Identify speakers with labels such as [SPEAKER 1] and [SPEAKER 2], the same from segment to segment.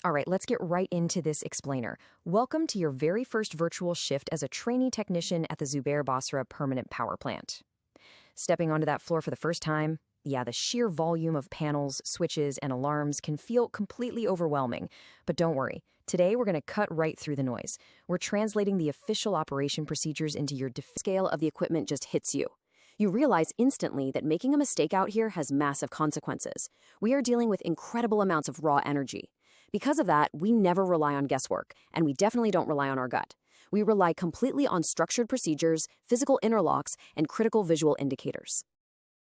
[SPEAKER 1] All right, let's get right into this explainer. Welcome to your very first virtual shift as a trainee technician at the Zubair Basra Permanent Power Plant. Stepping onto that floor for the first time, yeah, the sheer volume of panels, switches, and alarms can feel completely overwhelming. But don't worry, today we're going to cut right through the noise. We're translating the official operation procedures into your scale of the equipment just hits you. You realize instantly that making a mistake out here has massive consequences. We are dealing with incredible amounts of raw energy. Because of that, we never rely on guesswork, and we definitely don't rely on our gut. We rely completely on structured procedures, physical interlocks, and critical visual indicators.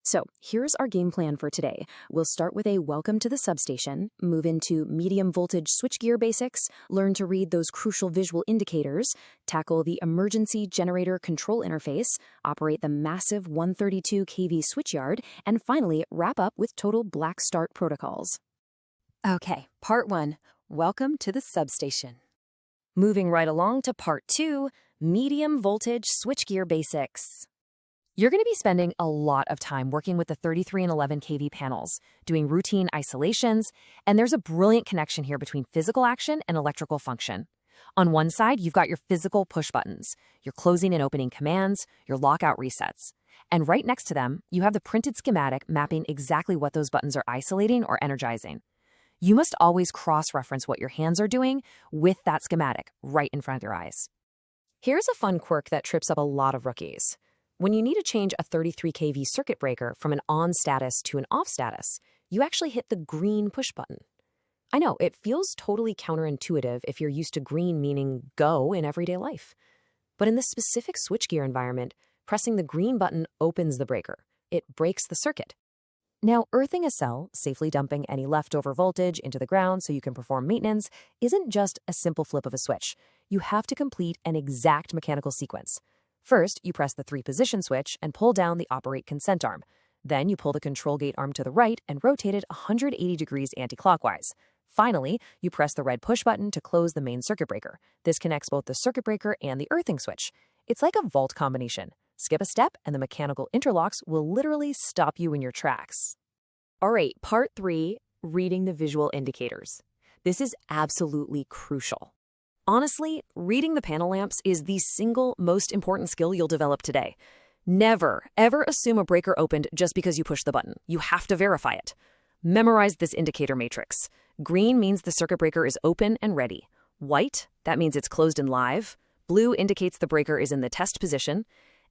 [SPEAKER 1] So, here's our game plan for today. We'll start with a welcome to the substation, move into medium voltage switchgear basics, learn to read those crucial visual indicators, tackle the emergency generator control interface, operate the massive 132 kV switchyard, and finally wrap up with total black start protocols. Okay, part 1, welcome to the substation. Moving right along to part 2, medium voltage switchgear basics. You're going to be spending a lot of time working with the 33 and 11 kV panels, doing routine isolations, and there's a brilliant connection here between physical action and electrical function. On one side, you've got your physical push buttons, your closing and opening commands, your lockout resets. And right next to them, you have the printed schematic mapping exactly what those buttons are isolating or energizing. You must always cross-reference what your hands are doing with that schematic right in front of your eyes. Here's a fun quirk that trips up a lot of rookies. When you need to change a 33 kV circuit breaker from an on status to an off status, you actually hit the green push button. I know, it feels totally counterintuitive if you're used to green meaning go in everyday life. But in this specific switchgear environment, pressing the green button opens the breaker. It breaks the circuit. Now, earthing a cell, safely dumping any leftover voltage into the ground so you can perform maintenance, isn't just a simple flip of a switch. You have to complete an exact mechanical sequence. First, you press the 3-position switch and pull down the operate consent arm. Then you pull the control gate arm to the right and rotate it 180 degrees anti-clockwise. Finally, you press the red push button to close the main circuit breaker. This connects both the circuit breaker and the earthing switch. It's like a vault combination. Skip a step and the mechanical interlocks will literally stop you in your tracks. All right, part 3, reading the visual indicators. This is absolutely crucial. Honestly, reading the panel lamps is the single most important skill you'll develop today. Never, ever assume a breaker opened just because you pushed the button. You have to verify it. Memorize this indicator matrix. Green means the circuit breaker is open and ready. White, that means it's closed and live. Blue indicates the breaker is in the test position.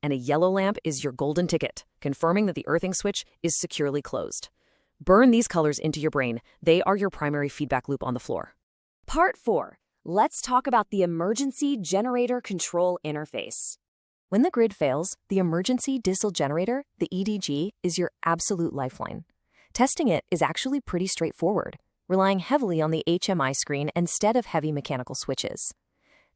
[SPEAKER 1] And a yellow lamp is your golden ticket, confirming that the earthing switch is securely closed. Burn these colors into your brain. They are your primary feedback loop on the floor. Part 4. Let's talk about the emergency generator control interface. When the grid fails, the emergency diesel generator, the EDG, is your absolute lifeline. Testing it is actually pretty straightforward, relying heavily on the HMI screen instead of heavy mechanical switches.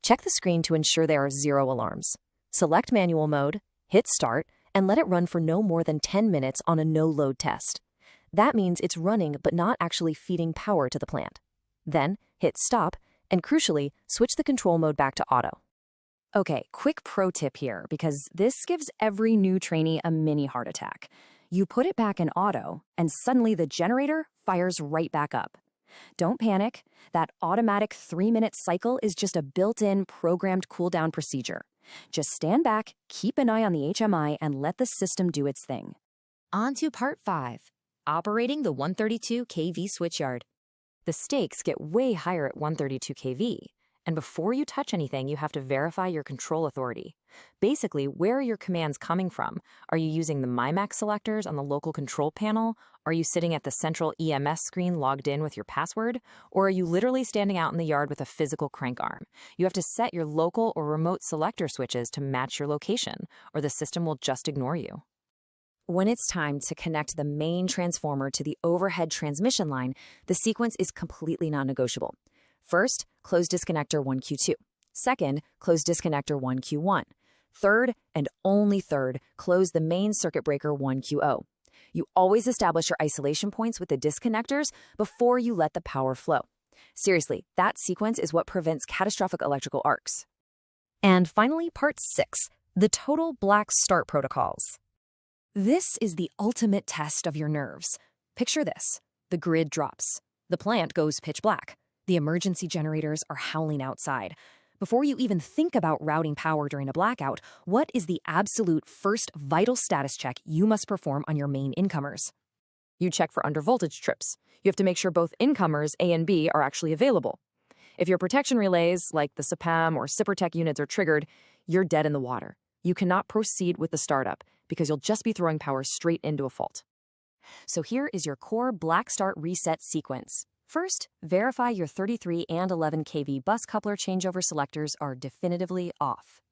[SPEAKER 1] Check the screen to ensure there are 0 alarms. Select manual mode, hit start, and let it run for no more than 10 minutes on a no-load test. That means it's running but not actually feeding power to the plant. Then, hit stop, and crucially, switch the control mode back to auto. Okay, quick pro tip here, because this gives every new trainee a mini heart attack. You put it back in auto, and suddenly the generator fires right back up. Don't panic. That automatic 3-minute cycle is just a built-in programmed cool-down procedure. Just stand back, keep an eye on the HMI, and let the system do its thing. On to part 5, operating the 132 kV switchyard. The stakes get way higher at 132 kV, and before you touch anything, you have to verify your control authority. Basically, where are your commands coming from? Are you using the MyMac selectors on the local control panel? Are you sitting at the central EMS screen logged in with your password? Or are you literally standing out in the yard with a physical crank arm? You have to set your local or remote selector switches to match your location, or the system will just ignore you. When it's time to connect the main transformer to the overhead transmission line, the sequence is completely non-negotiable. First, close disconnector 1Q2. Second, close disconnector 1Q1. Third, and only third, close the main circuit breaker 1Q0. You always establish your isolation points with the disconnectors before you let the power flow. Seriously, that sequence is what prevents catastrophic electrical arcs. And finally, part 6, the total black start protocols. This is the ultimate test of your nerves. Picture this. The grid drops. The plant goes pitch black. The emergency generators are howling outside. Before you even think about routing power during a blackout, what is the absolute first vital status check you must perform on your main incomers? You check for undervoltage trips. You have to make sure both incomers, A and B, are actually available. If your protection relays, like the SAPAM or SIPRTEC units, are triggered, you're dead in the water. You cannot proceed with the startup because you'll just be throwing power straight into a fault. So here is your core black start reset sequence. First, verify your 33 and 11 kV bus coupler changeover selectors are definitively off.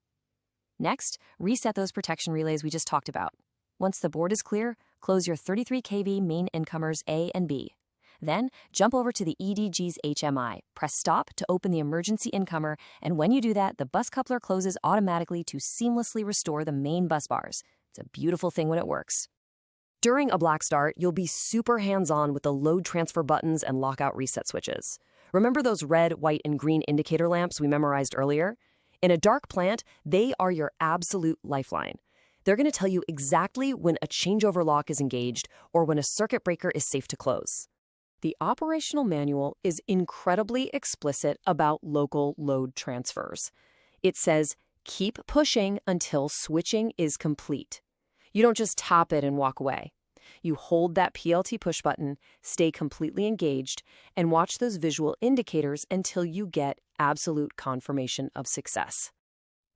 [SPEAKER 1] Next, reset those protection relays we just talked about. Once the board is clear, close your 33 kV main incomers A and B. Then, jump over to the EDG's HMI, press stop to open the emergency incomer, and when you do that, the bus coupler closes automatically to seamlessly restore the main bus bars. It's a beautiful thing when it works. During a black start, you'll be super hands-on with the load transfer buttons and lockout reset switches. Remember those red, white, and green indicator lamps we memorized earlier? In a dark plant, they are your absolute lifeline. They're going to tell you exactly when a changeover lock is engaged or when a circuit breaker is safe to close. The operational manual is incredibly explicit about local load transfers. It says, keep pushing until switching is complete. You don't just tap it and walk away. You hold that PLT push button, stay completely engaged, and watch those visual indicators until you get absolute confirmation of success.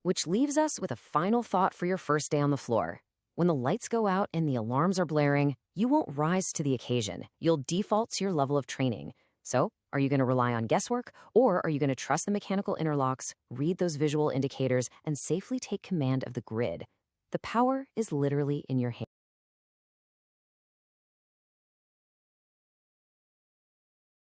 [SPEAKER 1] Which leaves us with a final thought for your first day on the floor. When the lights go out and the alarms are blaring, you won't rise to the occasion. You'll default to your level of training. So, are you going to rely on guesswork, or are you going to trust the mechanical interlocks, read those visual indicators, and safely take command of the grid? The power is literally in your hands.